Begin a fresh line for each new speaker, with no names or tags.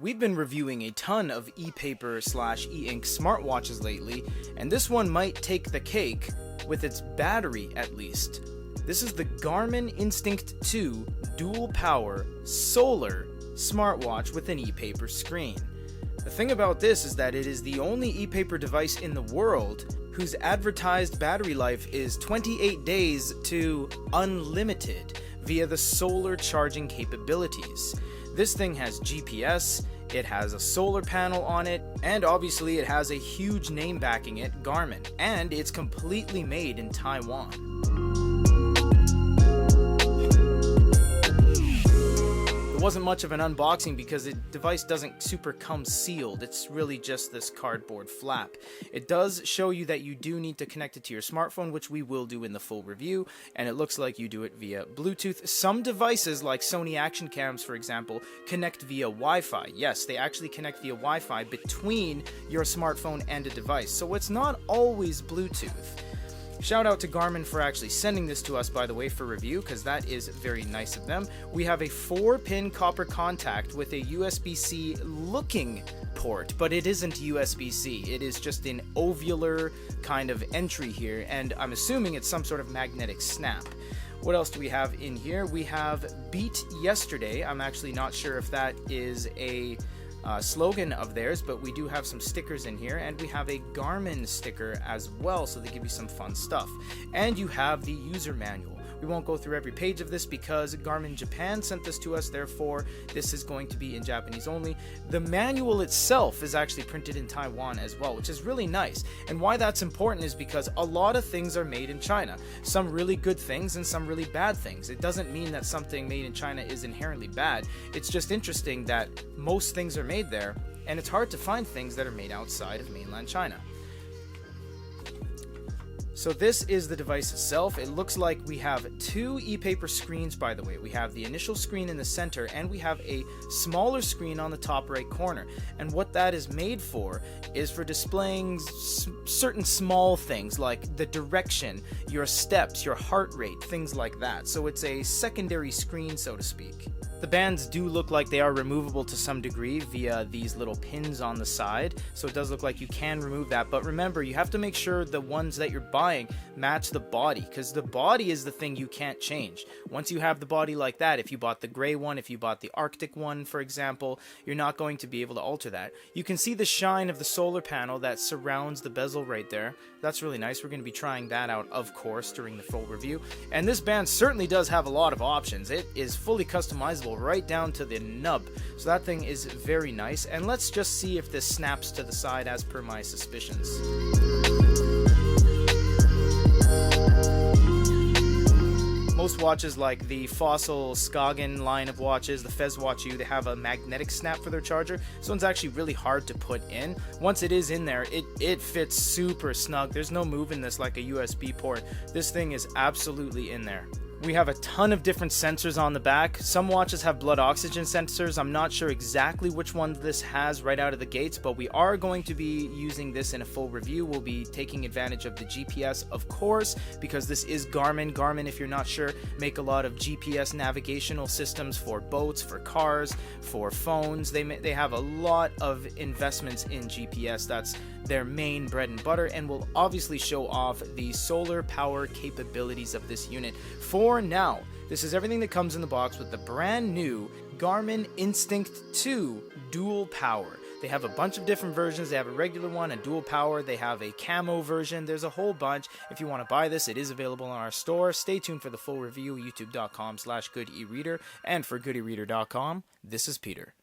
We've been reviewing a ton of e-paper / e-ink smartwatches lately, and this one might take the cake, with its battery at least. This is the Garmin Instinct 2 dual power solar smartwatch with an e-paper screen. The thing about this is that it is the only e-paper device in the world whose advertised battery life is 28 days to unlimited via the solar charging capabilities. This thing has GPS, it has a solar panel on it, and obviously it has a huge name backing it, Garmin, and it's completely made in Taiwan. It wasn't much of an unboxing because the device doesn't super come sealed. It's really just this cardboard flap. It does show you that you do need to connect it to your smartphone, which we will do in the full review, and it looks like you do it via Bluetooth. Some devices, like Sony action cams for example, connect via Wi-Fi. Yes, they actually connect via Wi-Fi between your smartphone and a device, so it's not always Bluetooth. Shout out to Garmin for actually sending this to us, by the way, for review, because that is very nice of them. We have a 4-pin copper contact with a USB-C looking port, but it isn't USB-C. It is just an ovular kind of entry here, and I'm assuming it's some sort of magnetic snap. What else do we have in here? We have Beat Yesterday. I'm actually not sure if that is a slogan of theirs, but we do have some stickers in here, and we have a Garmin sticker as well, so they give you some fun stuff. And you have the user manual. We won't go through every page of this because Garmin Japan sent this to us, therefore this is going to be in Japanese only. The manual itself is actually printed in Taiwan as well, which is really nice. And why that's important is because a lot of things are made in China. Some really good things and some really bad things. It doesn't mean that something made in China is inherently bad. It's just interesting that most things are made there, and it's hard to find things that are made outside of mainland China. So this is the device itself. It looks like we have 2 e-paper screens, by the way. We have the initial screen in the center, and we have a smaller screen on the top right corner. And what that is made for is for displaying certain small things like the direction, your steps, your heart rate, things like that. So it's a secondary screen, so to speak. The bands do look like they are removable to some degree via these little pins on the side, so it does look like you can remove that. But remember, you have to make sure the ones that you're buying match the body, because the body is the thing you can't change. Once you have the body like that, if you bought the gray one, if you bought the Arctic one, for example, you're not going to be able to alter that. You can see the shine of the solar panel that surrounds the bezel right there. That's really nice. We're going to be trying that out, of course, during the full review. And this band certainly does have a lot of options. It is fully customizable right down to the nub, so that thing is very nice. And let's just see if this snaps to the side as per my suspicions. Most watches like the Fossil Skagen line of watches, the Fez Watch U, they have a magnetic snap for their charger. This one's actually really hard to put in. Once it is in there, it fits super snug. There's no moving this like a USB port. This thing is absolutely in there. We have a ton of different sensors on the back. Some watches have blood oxygen sensors. I'm not sure exactly which one this has right out of the gates, but we are going to be using this in a full review. We'll be taking advantage of the GPS, of course, because this is Garmin. Garmin, if you're not sure, make a lot of GPS navigational systems for boats, for cars, for phones. They have a lot of investments in GPS. That's their main bread and butter, and will obviously show off the solar power capabilities of this unit. For now, this is everything that comes in the box with the brand new Garmin Instinct 2 dual power. They have a bunch of different versions. They have a regular one, a dual power. They have a camo version. There's a whole bunch. If you want to buy this, it is available on our store. Stay tuned for the full review, youtube.com/goodereader. And for goodereader.com, this is Peter.